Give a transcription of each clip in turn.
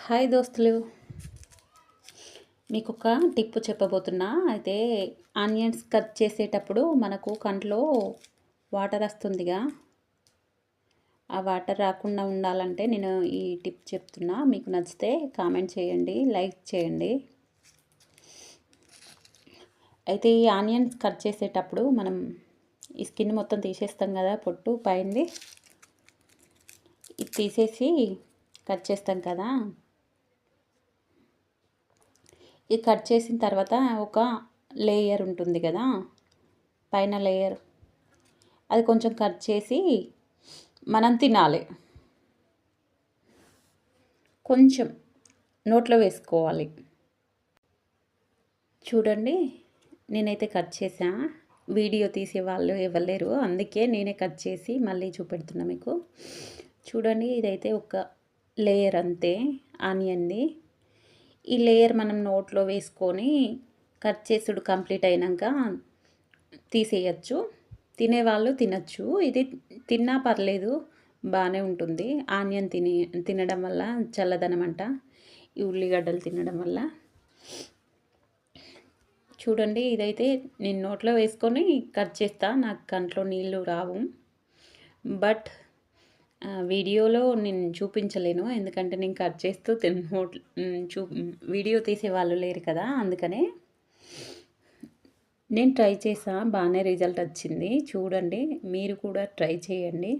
Hi దోస్తులు, మీకు ఒక టిప్ చెప్పబోతున్నా. అయితే ఆనియన్స్ కట్ చేసేటప్పుడు మనకు కంట్లో వాటర్ వస్తుందిగా, ఆ వాటర్ రాకుండా ఉండాలంటే నేను ఈ టిప్ చెప్తున్నా. మీకు నచ్చితే కామెంట్ చేయండి, లైక్ చేయండి. అయితే ఈ ఆనియన్స్ కట్ చేసేటప్పుడు మనం ఈ స్కిన్ మొత్తం తీసేస్తాం కదా, పొట్టు పైంది ఇది తీసేసి కట్ చేస్తాం కదా. ఇది కట్ చేసిన తర్వాత ఒక లేయర్ ఉంటుంది కదా, పైన లేయర్, అది కొంచెం కట్ చేసి మనం తినాలి. కొంచెం నోట్లో వేసుకోవాలి. చూడండి, నేనైతే కట్ చేసా. వీడియో తీసే వాళ్ళు ఇవ్వలేరు, అందుకే నేనే కట్ చేసి మళ్ళీ చూపెడుతున్నా మీకు. చూడండి, ఇదైతే ఒక లేయర్ అంతే ఆనియన్ది. ఈ లేయర్ మనం నోట్లో వేసుకొని కట్ చేసుడు కంప్లీట్ అయినాక తీసేయచ్చు. తినేవాళ్ళు తినచ్చు, ఇది తిన్నా పర్లేదు, బాగానే ఉంటుంది. ఆనియన్ తినడం వల్ల చల్లదనం అంట, ఈ ఉల్లిగడ్డలు తినడం వల్ల. చూడండి, ఇదైతే నేను నోట్లో వేసుకొని కట్ చేస్తా, నాకు కంట్లో నీళ్ళు రావు. బట్ వీడియోలో నేను చూపించలేను, ఎందుకంటే నేను కట్ చేస్తూ వీడియో తీసే వాళ్ళు లేరు కదా, అందుకనే నేను ట్రై చేసా, బాగానే రిజల్ట్ వచ్చింది. చూడండి, మీరు కూడా ట్రై చేయండి,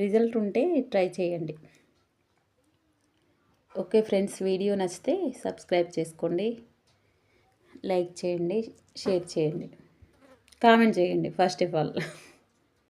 రిజల్ట్ ఉంటే ట్రై చేయండి. ఓకే ఫ్రెండ్స్, వీడియో నచ్చితే సబ్స్క్రైబ్ చేసుకోండి, లైక్ చేయండి, షేర్ చేయండి, కామెంట్ చేయండి ఫస్ట్ ఆఫ్ ఆల్.